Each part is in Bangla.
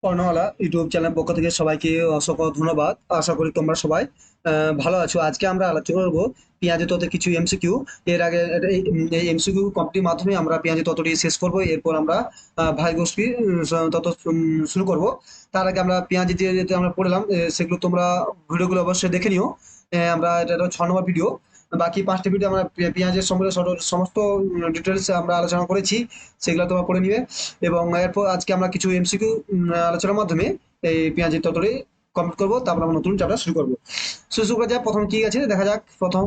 কর্ণওয়ালা ইউটিউব চ্যানেল পক্ষ থেকে সবাইকে অসংখ্য ধন্যবাদ। আশা করি তোমরা সবাই ভালো আছো। আজকে আমরা আলোচনা করবো পেঁয়াজের তত্ত্বের কিছু এমসিকিউ। এর আগে এই এমসিকিউ কমপ্লিট মাধ্যমে আমরা পেঁয়াজের তত্ত্বটি শেষ করব। এরপর আমরা ভাই গোষ্ঠী তত্ত্ব শুরু করব। তার আগে আমরা পেঁয়াজের যে আমরা পড়লাম সেগুলো তোমরা ভিডিওগুলো অবশ্যই দেখে নিও। আমরা এটা হলো 6 নম্বর ভিডিও। বাকি 5টি ভিডিও আমরা পেঁয়াজের সম্বন্ধে সমস্ত ডিটেলস আমরা আলোচনা করেছি, সেগুলো তোমরা পড়ে নিবে। এবং এরপর আজকে আমরা কিছু এমসিকিউ আলোচনার মাধ্যমে এই পেঁয়াজের তরকারি কমপ্লিট করবো, তারপর আমরা নতুন চ্যাপ্টার শুরু করবো। শুরু করা যাক, প্রথম কি আছে দেখা যাক। প্রথম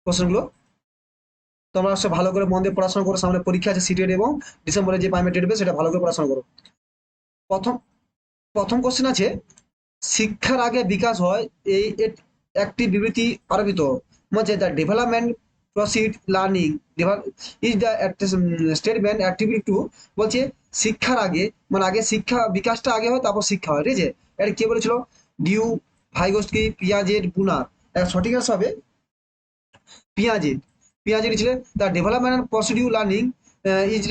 কোশ্চেনগুলো তোমরা সব ভালো করে মন দিয়ে পড়াশোনা করো, সামনে পরীক্ষা আছে সিটেট এবং ডিসেম্বরে যে প্রাইমারি দেবে সেটা ভালো করে পড়াশোনা করো। প্রথম প্রথম কোশ্চেন আছে, শিক্ষার আগে বিকাশ হয় এই একটি বিবৃতি আরোপিত, মানে the development proceed learning is the statement activity to. বলছে শিক্ষার আগে, মানে আগে শিক্ষা বিকাশটা আগে হয় তারপর শিক্ষা হয়, ঠিক আছে। এটা কে বলেছিল? ডিউ, ভাইগোস্কি, পিয়াজেট, বুনার। এর সঠিক আনসার হবে পিয়াজেট। পিয়াজেট ছিলেন the development and procedure learning is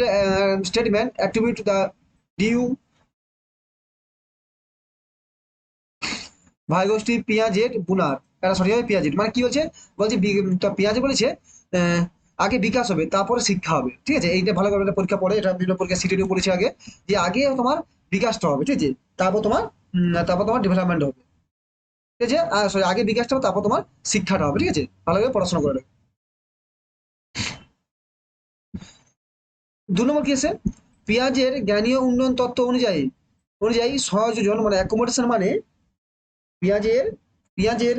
statement activity to the due, ভাই গোষ্ঠী, পিঁয়াজের, বুনার। এটা সঠিক হবে পিঁয়াজের। মানে কি বলছে? বলছে পেঁয়াজে বলেছে আহ, আগে বিকাশ হবে তারপরে শিক্ষা হবে, ঠিক আছে। এইটা ভালো করে একটা পরীক্ষা পড়ে, এটা বিভিন্ন পরীক্ষা সিটিও পড়েছে আগে, যে আগে তোমার বিকাশটা হবে, ঠিক আছে, তারপর তোমার ডেভেলপমেন্ট হবে, ঠিক আছে। আর sorry, আগে বিকাশটা হবে তারপর তোমার শিক্ষাটা হবে, ঠিক আছে। ভালো করে পড়াশোনা করে রাখো। 2 নম্বর কি আছে? পেঁয়াজের জ্ঞানীয় উন্নয়ন তত্ত্ব অনুযায়ী অনুযায়ী সহযোজন মানে অ্যাকোমোডেশন, মানে পেঁয়াজের পেঁয়াজের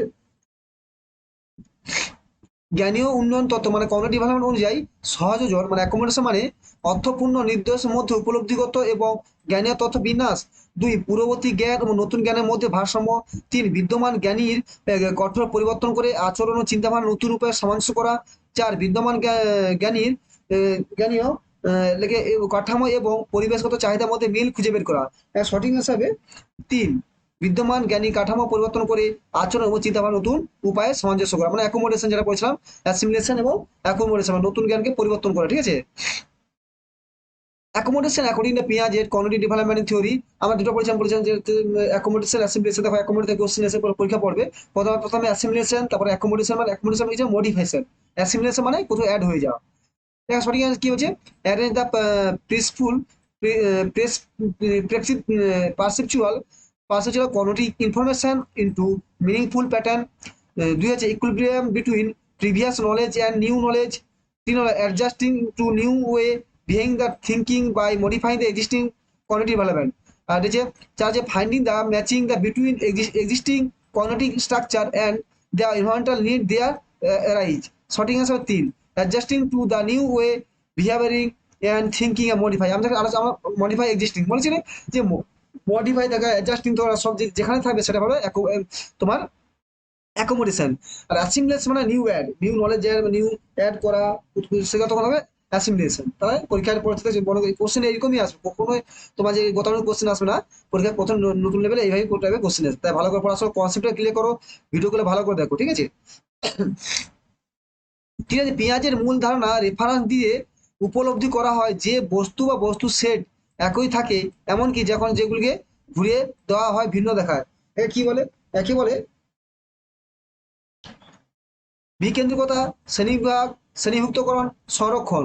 জ্ঞানীয় উন্নয়ন তত্ত্ব মানে কমিউনিটি ডেভেলপমেন্ট অনুযায়ী সহযোজন মানে অ্যাকোমোডেশন মানে অর্থপূর্ণ নির্দেশের মধ্যে উপলব্ধিগত এবং জ্ঞানীয় তথ্য বিন্যাস। 2, পূর্ববর্তী জ্ঞান এবং নতুন জ্ঞানের মধ্যে ভারসাম্য। 3, বিদ্যমান জ্ঞানীর কঠোর পরিবর্তন করে আচরণ ও চিন্তাভাবনা নতুন উপায়ে সামঞ্জস্য করা। 4, বিদ্যমান জ্ঞানীর জ্ঞানীয় লেগে কাঠামো এবং পরিবেশগত চাহিদার মধ্যে মিল খুঁজে বের করা। সঠিক হিসাবে 3, বিদ্যমান জ্ঞানী কাঠামো পরিবর্তন করে আচরণ এবং চিন্তাভাবনা নতুন উপায়ে সামঞ্জস্য করা, মানে অ্যাকোমোডেশন যেটা বলছিলাম, অ্যাসিমিলেশন এবং অ্যাকোমোডেশন মানে নতুন জ্ঞানকে পরিবর্তন করা, ঠিক আছে। অ্যাকোমোডেশন অ্যাকর্ডিং টু পিঁয়াজের কমিউনিটি ডেভেলপমেন্ট থিওরি। আমরা দুটো বলেছিলাম যে অ্যাকোমোডেশন অ্যাসিমিলেশন। দেখো অ্যাকোমোডেশন কোশ্চেন এসে পরীক্ষা পড়বে। প্রথমে অ্যাসিমিলেশন, তারপরে অ্যাকোমোডেশন। মানে অ্যাকোমোডেশন মানে মডিফিকেশন, অ্যাসিমিলেশন মানে কোথাও অ্যাড হয়ে যাওয়া। দেখা সঠিক কি হচ্ছে? Arrange the peaceful perceptual perceptual cognitive information into meaningful pattern. 2 হচ্ছে equilibrium between previous knowledge and new knowledge. 3 হলো adjusting to new way viewing the thinking by modifying the existing cognitive development. আর হচ্ছে 4 যে finding the matching the between existing cognitive structure and the environmental need there arise. সঠিক answer 3, adjusting to the new way behaviouring and thinking a modify. আমরা আমরা মডিফাই এক্সিস্টিং বলেছি না, যে মডিফাই দেখা অ্যাডজাস্টিং, তো সব যেখানে থাকবে সেটা হবে তোমার অ্যাকোমোডেশন। আর অ্যাসিমিলেশন মানে নিউ নলেজ নিউ অ্যাড করা, সেটা তখন হবে অ্যাসিমিলেশন। তাহলে পরীক্ষার পরিস্থিতি বড় কোশ্চেন এরকমই আসবে, কখনোই তোমার যে গতানুগতিক কোশ্চেন আসবে না। পরীক্ষার প্রথম নতুন লেভেলে এইভাবে করতে হবে কোশ্চেন আসবে। তাই ভালো করে পড়াশোনা, কনসেপ্টটা ক্লিয়ার করো, ভিডিওগুলো ভালো করে দেখো, ঠিক আছে। ঠিক আছে, পেঁয়াজের মূল ধারণা রেফারেন্স দিয়ে উপলব্ধি করা হয় যে বস্তু বা বস্তু সেট একই থাকে, এমনকি যখন যেগুলিকে ঘুরিয়ে দেওয়া হয় ভিন্ন দেখায়। এ কি বলে? একে বলে বিকেন্দ্রিকতা, শ্রেণীবিভাগ, শ্রেণীভুক্তকরণ, সংরক্ষণ।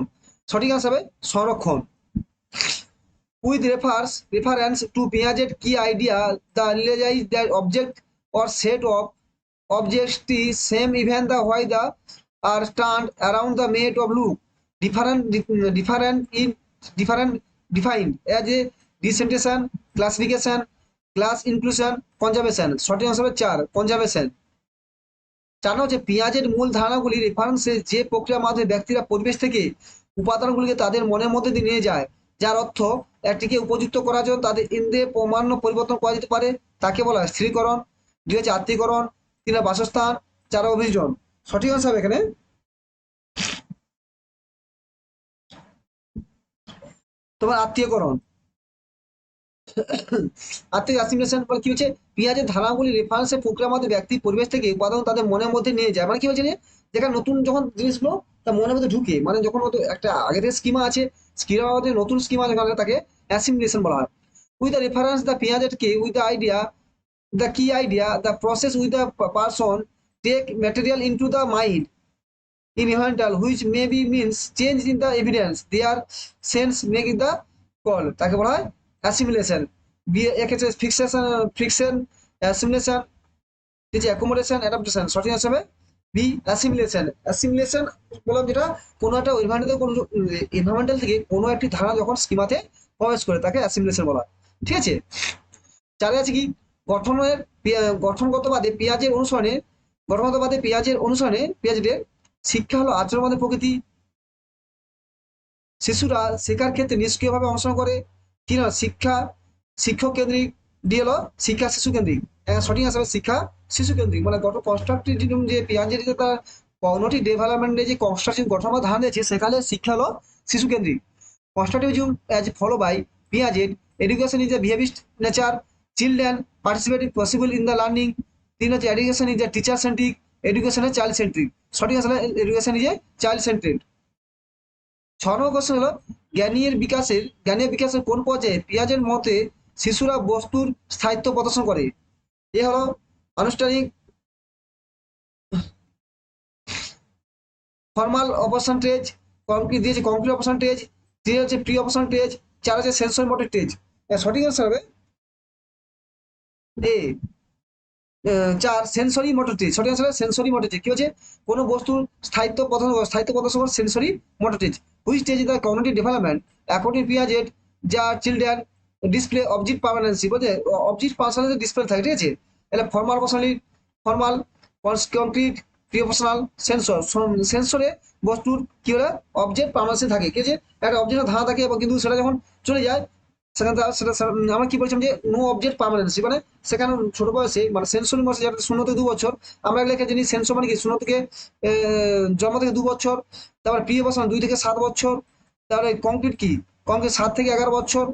সঠিক আনসার হবে সংরক্ষণ। With reference to Piaget key idea, the realize that object or set of objects is same even the why the are turned around the mate of loop. Different in different defined as a descentralization, classification, class inclusion, conservation. সঠিক আনসার হবে 4, conservation। জানো যে পেঁয়াজের মূল ধারণাগুলি রেফারেন্সে যে প্রক্রিয়ার মাধ্যমে ব্যক্তিরা পরিবেশ থেকে উপাদানগুলিকে তাদের মনের মধ্যে দিয়ে নিয়ে যায়, যার অর্থ একটিকে উপযুক্ত করার জন্য তাদের ইন্দ্রিয়ে প্রমাণ্য পরিবর্তন করা যেতে পারে, তাকে বলা হয় স্থিরীকরণ। 2 হচ্ছে আত্মীকরণ। 3 বাসস্থান। 4 অভিযোজন। সঠিক আনসার হবে এখানে তোমার আত্মীয়করণ। আর্থিক অ্যাসিমিলেশন বলে কি হচ্ছে? পেঁয়াজের ধারণাগুলি রেফারেন্সের প্রক্রিয়ার মধ্যে ব্যক্তি পরিবেশ থেকে উপাদান তাদের মনের মধ্যে নিয়ে যায়, মানে কি হচ্ছে? যেখানে নতুন যখন জিনিসগুলো তার মনের মধ্যে ঢুকে, মানে যখন একটা আগে থেকে স্কিমা আছে, স্কিমার মধ্যে নতুন স্কিমা যখন আসে তাকে অ্যাসিমিলেশন বলা হয়। with the reference the Piaget key with the idea, the key idea, the process with the person take material into the mind instrumental which maybe means change in the evidence their sense making the call তাকে বলা হয় assimilation বি এক্ষেত্রে ফিক্সেশন assimilation এই যে অ্যাকোমোডেশন অ্যাডাপ্টেশন সঠিক হিসাবে বি অ্যাসিমিলেশন বললাম যেটা কোনো একটা এনভায়রনমেন্টাল থেকে কোনো একটি ধারণা যখন স্কিমাতে প্রবেশ করে তাকে অ্যাসিমিলেশন বলা হয়। ঠিক আছে, চারে আছে কি গঠনের গঠনগতবাদে পেঁয়াজের অনুসরণে গঠনগতবাদে পেঁয়াজের শিক্ষা হলো আচরণবাদের প্রকৃতি। শিশুরা শেখার ক্ষেত্রে নিষ্ক্রিয়ভাবে অংশগ্রহণ করে। তিন হলো শিক্ষক কেন্দ্রিক। ডি হলো শিক্ষা শিশু কেন্দ্রিক। সঠিক হিসাবে শিক্ষা শিশু কেন্দ্রিক মানে গঠন কনস্ট্রাকটিভ যে পেঁয়াজের যে তার কগনিটিভ ডেভেলপমেন্টে যে কনস্ট্রাকটিভ গঠন বা ধারণা দিয়েছে সেখানে শিক্ষা হলো শিশু কেন্দ্রিক। Constructivism as follow by Piaget education is a behaviourist nature children participative possible in the learning. তিন হচ্ছে education is a teacher centric education a child centric. সঠিক আসলে education is a child centric. 6 number question হলো জ্ঞানীয় বিকাশের কোন পর্যায়ে পেঁয়াজের মতে শিশুরা বস্তুর স্থায়িত্ব প্রদর্শন করে? এ হলো আনুষ্ঠানিক formal operation stage, concrete operation stage, 3 হচ্ছে প্রি অপারেশন স্টেজ, 4 হচ্ছে সেন্সরি মোটর স্টেজ। সঠিক আনসার হবে এ 4 সেন্সরি মোটর স্টেজ। সঠিক আনসার সেন্সরি মোটর স্টেজ। কি হচ্ছে কোনো বস্তুর স্থায়িত্ব প্রদর্শন করে sensory motor stage. Which stage is the cognitive development according Piaget যা চিলড্রেন ডিসপ্লে অবজেক্ট পার্মানেন্সি বলছে অবজেক্ট পার্সোনালিটি ডিসপ্লে থাকে। ঠিক আছে, তাহলে ফর্মাল কংক্রিট প্রিপোর্শনাল সেন্সরে বস্তুর কি হলে অবজেক্ট পার্মানেন্সি থাকে। কি আছে একটা অবজেক্টের ধারা থাকে এবং কিন্তু সেটা যখন চলে যায় সেখানে আমরা কি বলছিলাম যে নো অবজেক্ট পার্মানেন্সি মানে সেখানে ছোট বয়সে মানে সেন্সরি বয়সে যেটা 0 থেকে 2 বছর আমরা এগুলো একটা জিনিস সেন্সর মানে কি 0 থেকে জন্ম থেকে 2 বছর, তারপরে প্রিয় বছর 2 থেকে 7 বছর, তারপরে কংক্রিট 7 থেকে 11 বছর।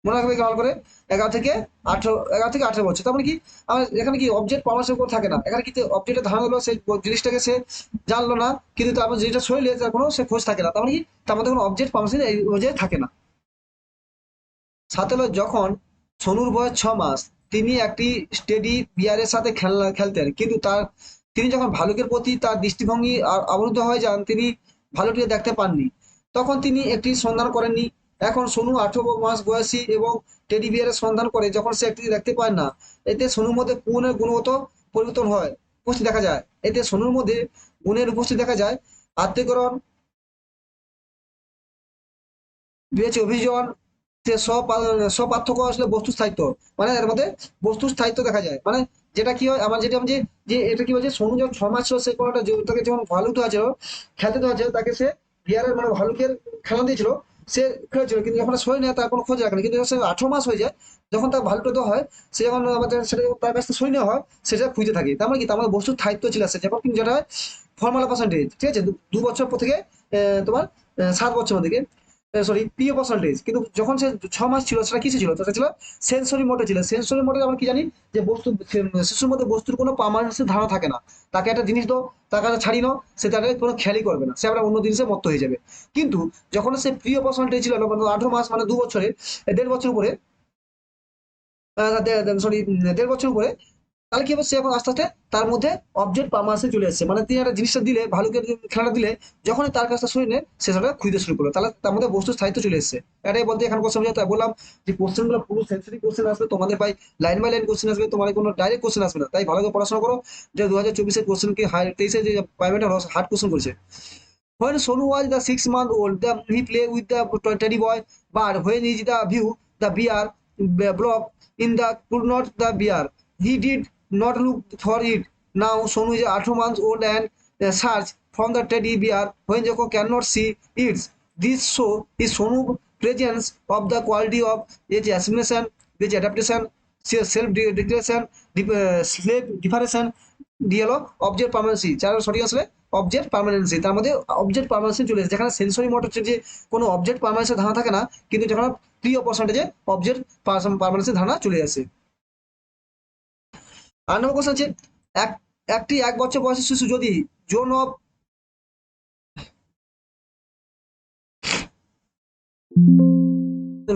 মনে রাখবে ভালো করে 11 থেকে 18 তার মানে কি আমার এখানে কি অবজেক্ট পাওয়ার উপর থাকে না, এখানে কিন্তু অবজেক্টের ধারণা হলো সেই জিনিসটাকে সে জানলো না কিন্তু তারপর যেটা শরীরে তার কোনো সে খোঁজ থাকে না, তার মানে কি তার মধ্যে কোনো অবজেক্ট পাওয়ার এই অনুযায়ী থাকে না। 7 হলো যখন সোনুর বয়স 6 মাস তিনি একটি স্টেডি বিয়ারের সাথে খেলতেন কিন্তু তিনি যখন ভালুকের প্রতি তার দৃষ্টিভঙ্গি আবদ্ধ হয়ে যান তিনি ভালুকটিকে দেখতে পাননি, তখন তিনি একটি সন্ধান করেননি। এখন সোনু 18 মাস বয়সী এবং টেডি বিয়ারের সন্ধান করে যখন সে একটি দেখতে পায় না, এতে সোনুর মধ্যে গুণের গুণগত পরিবর্তন হয় উপস্থিত দেখা যায়। এতে সোনুর মধ্যে গুণের উপস্থিত দেখা যায়। আত্মীকরণ অভিযোজন সে স্বপার্থক্য আসলে বস্তু স্থায়িত্ব মানে এর মধ্যে বস্তু স্থায়িত্ব দেখা যায় মানে যেটা কি হয় আমার যেটা যে যে এটা কি বলছে সোনু যখন 6 মাস ছিল সে কোনো একটা তাকে যখন ভালুক দেওয়া ছিল খেলতে দেওয়া ছিল তাকে সে বিয়ারের মানে ভালুকের খেলা দিয়েছিল সে খেলেছিল কিন্তু যখন শরীর নেয় তার কোনো খোঁজ রাখে না, কিন্তু যখন সে 18 মাস হয়ে যায় যখন তার ভালুকটা দেওয়া হয় সে যখন আমাদের সেটা তার কাছ থেকে সই নেওয়া হয় সেটা খুঁজে থাকে, তার মানে কি তার মধ্যে বস্তুর স্থায়িত্ব ছিল আসে যেমন কিন্তু যেটা হয় ফর্মাল পার্সেন্টেজ। ঠিক আছে, 2 বছর পর থেকে তোমার 7 বছর থেকে সরি প্রিয় পার্সেন্টেজ, কিন্তু যখন সে 6 মাস ছিল সেটা কিসে ছিল সেটা ছিল সেন্সরি মোডে ছিল। সেন্সরি মোডে আমরা কি জানি যে শিশুর মধ্যে বস্তুর কোনো পার্মানেন্সের ধারণা থাকে না, তাকে একটা জিনিস দাও তার কাছে ছাড়ি নাও সে তাকে কোনো খেয়ালই করবে না, সে আবার অন্য জিনিসে মত্ত হয়ে যাবে। কিন্তু যখন সে প্রিয় পার্সেন্টেজ ছিল 18 মাস মানে 2 বছরে 1.5 বছর উপরে সরি 1.5 বছর উপরে তাহলে কি হবে সে এখন আস্তে আস্তে তার মধ্যে অবজেক্ট পারমানেন্সে চলে এসেছে মানে তিনি একটা জিনিসটা দিলে ভালুকের খেলাটা দিলে যখনই তার কাছটা শুনে নেয় সে সেটা খুঁজতে শুরু করলো, তাহলে তার মধ্যে বস্তু স্থায়িত্ব চলে এসেছে। এটাই বলতে এখানে কোশ্চেন তাই বললাম যে কোশ্চেন গুলো পুরো সেন্সিটিভ কোশ্চেন আসবে তোমাদের ভাই, লাইন বাই লাইন কোশ্চেন আসবে, তোমার কোনো ডাইরেক্ট কোশ্চেন আসবে না, তাই ভালো করে পড়াশোনা করো। যে 2024-এর কোশ্চেন কি 23-এ যে প্রাইভেট হার্ড কোশ্চেন করেছে। When Sonu was the 6 month old, he played with the teddy boy, but when he the view the bear block in the could not the bear, he did not look for it. Now Sonu is 18 months old and search from the teddy bear when Joko cannot see it. This show is Sonu presence of the quality of age assimilation, age adaptation, self-declaration, slave differentiation, দিয়ে হলো অবজেক্ট পার্মানেন্সি। যার সঠিক আসলে অবজেক্ট পার্মানেন্সি, তার মধ্যে অবজেক্ট পার্মানেন্সি চলে এসেছে যেখানে সেন্সরি মোড হচ্ছে যে কোনো অবজেক্ট পার্মানেন্সের ধারণা থাকে না কিন্তু যখন প্রিয় পার্সেন্টেজে অবজেক্ট পার্মানেন্সের ধারণা চলে আসে। 8 নম্বর কোশ্চেন আছে এক একটি 1 বছর বয়সী শিশু যদি জোন অফ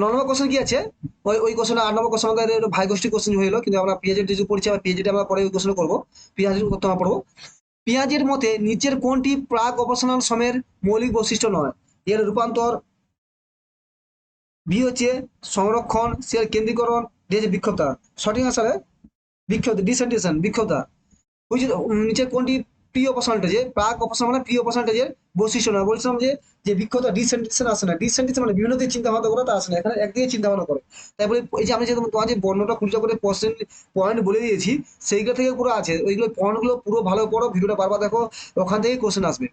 নম্বর কোশ্চেন কি আছে, ওই কোশ্চেন 8 নম্বর কোশ্চেন আমাদের ভাই গোষ্ঠী কোশ্চেন হইলো, কিন্তু আমরা পেঁয়াজের যে পড়ছি, আমরা পেঁয়াজটা আমরা পরে ওই কোশ্চেন করবো। পেঁয়াজের করতে আমরা পড়বো। পেঁয়াজের মতে নিচের কোনটি প্রাক অবসনাল সময়ের মৌলিক বৈশিষ্ট্য নয়? এর রূপান্তর, বি হচ্ছে সংরক্ষণ, সি এর কেন্দ্রীকরণ, ডি হচ্ছে বিক্ষোভতা। সঠিক আনসার বিক্ষোভ, ডিসেন্টেশন, বিক্ষোভতা। ওই যে নিচের কোনটি প্রি অপারেশনটেজে, প্রাক অপারেশন মানে প্রি অপারেশনটেজের বৈশিষ্ট্য না, বলছিলাম যে বিক্ষত ডিসেন্টেশন আসে না, ডিসেন্টেশন মানে বিভিন্ন দিকে চিন্তা ভাবনা করে তা আসে না, এখানে একদিকে চিন্তা ভাবনা করে। তাই বলে এই যে আমি যে তোমার যে বর্ণটা খুঁজে করে পয়েন্ট বলে দিয়েছি, সেইগুলো থেকে পুরো আছে, ওইগুলো পয়েন্ট গুলো পুরো ভালো পড়ো, ভিডিওটা বারবার দেখো, ওখান থেকে কোশ্চেন আসবে।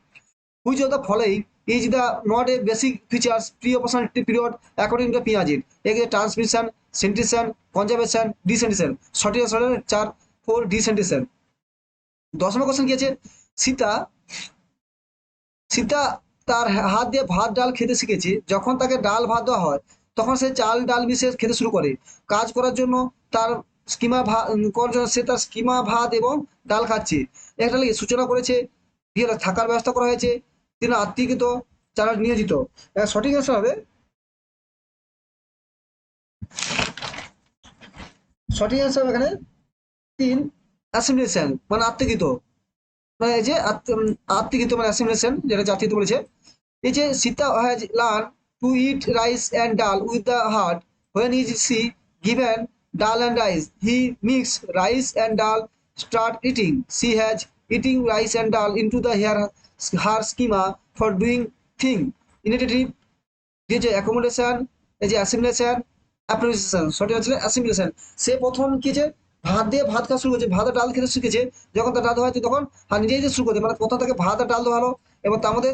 Which of the following is the not a basic features pre operation period according to পিঁয়াজির? একে ট্রান্সমিশন, সেন্ট্রিশন, কনজারভেশন, ডিসেন্টেশন। সঠিক আনসার 4, 4 ডিসেন্টেশন। 10 নম্বর কোশ্চেন কি আছে, সীতা সীতা তার হাত দিয়ে ভাত ডাল খেতে শিখেছে। যখন তাকে ডাল ভাত দেওয়া হয়, তখন সে চাল ডাল মিশিয়ে খেতে শুরু করে। কাজ করার জন্য তার স্কিমা ভাত করার জন্য সে তার স্কিমা ভাত এবং ডাল খাচ্ছে। একটা লিখে সূচনা করেছে, দিয়ে থাকার ব্যবস্থা করা হয়েছে, তিনি আত্মীয়কৃত, যারা নিয়োজিত। সঠিক আনসার হবে, সঠিক আনসার এখানে 3 অ্যাসিমিলেশন মানে আত্মীয়কৃত, মানে এই যে আত্মীয়কৃত মানে অ্যাসিমিলেশন, যেটা জাতীয়তা বলেছে। এই যে Sita has learn to eat rice and dal with the heart, when is she given dal and rice, he mix rice and dal, start eating, she has eating rice and dal into the here her schema for doing thing initiative. যে যে অ্যাকোমোডেশন, এই যে অ্যাসিমিলেশন, অ্যাপ্রিসিয়েশন। সঠিক হচ্ছে অ্যাসিমিলেশন। সে প্রথম কি যে ভাত দিয়ে ভাত খাওয়া শুরু করেছে, ভাত আর ডাল খেতে শিখেছে, যখন তার ডাল হয়েছে তখন আর নিজেই যে শুরু করতে, মানে প্রথম থেকে ভাত আর ডাল ধোয়ালো, এবং তার মধ্যে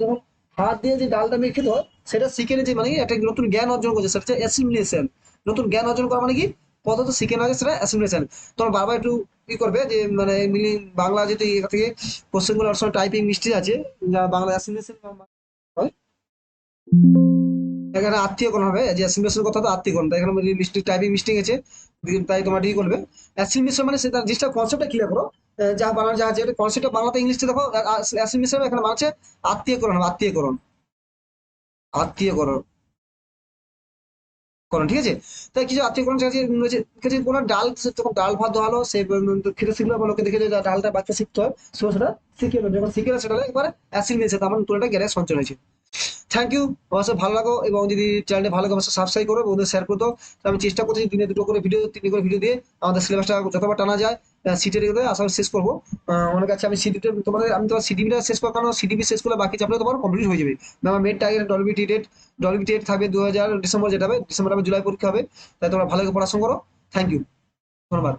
যখন ভাত দিয়ে যে ডালটা মেখে খেতে হয়, সেটা শিখে নিয়েছে, মানে কি একটা নতুন জ্ঞান অর্জন করছে, সেটা হচ্ছে অ্যাসিমিলেশন। নতুন জ্ঞান অর্জন করা মানে কি, পদ্ধতি শিখে নেওয়া যায়, সেটা অ্যাসিমিলেশন। তোমার বারবার একটু কি করবে যে মানে বাংলা যেহেতু এখান থেকে কোশ্চেন গুলো টাইপিং মিস্টেক আছে, যা বাংলা অ্যাসিমিলেশন হয়, এখানে আত্মীয়করণ হবে, যে অ্যাসিমিলেশন কথা তো আত্মীয়করণ, তাই এখানে মিস্টেক, টাইপিং মিস্টেক আছে, তাই তোমরা ঠিক করবে। অ্যাসিমিলেশন মানে সেটা জিনিসটা কনসেপ্টটা ক্লিয়ার করো, যা বানার যা আছে কনসেপ্টটা বাংলাতে ইংলিশে দেখো। অ্যাসিমিলেশন এখানে মানছে আত্মীয়করণ হবে, আত্মীয়করণ, আত্মীয়করণ করণ, ঠিক আছে। তাই কিছু আত্মীয়করণ আছে কোনো ডাল, যখন ডাল ভাত ধোয়ালো, সে খেতে শিখলো, বা লোকে দেখে যে ডালটা বাচ্চা শিখতে হয়, সেটা শিখে এলো, যখন শিখে এলো সেটা একবার অ্যাসিমিলেশন, তার মানে তোর জ্ঞানের সঞ্চয় হয়েছে। থ্যাংক ইউ, অবশ্যই ভালো লাগো, এবং যদি চ্যানেলটা ভালো লাগে অবশ্যই সাবস্ক্রাইব করো, বন্ধুদের শেয়ার করে দাও। তো আমি চেষ্টা করছি দিনে 2টো করে ভিডিও, 3টে করে ভিডিও দিয়ে আমাদের সিলেবাসটা যতবার টানা যায় সিটের আশা করি শেষ করবো। অনেক আছে, আমি সিডিটা তোমাদের, আমি তোমার সিডিবিটা শেষ করার কারণ সিডিবি শেষ করলে বাকি চাপলে তোমার কমপ্লিট হয়ে যাবে। আমার মেড টার্গেট ডলবি টেট থাকবে 2000 ডিসেম্বর, যেটা হবে ডিসেম্বর, হবে জুলাই পরীক্ষা হবে। তাই তোমরা ভালো করে পড়াশোনা করো। থ্যাংক ইউ, ধন্যবাদ।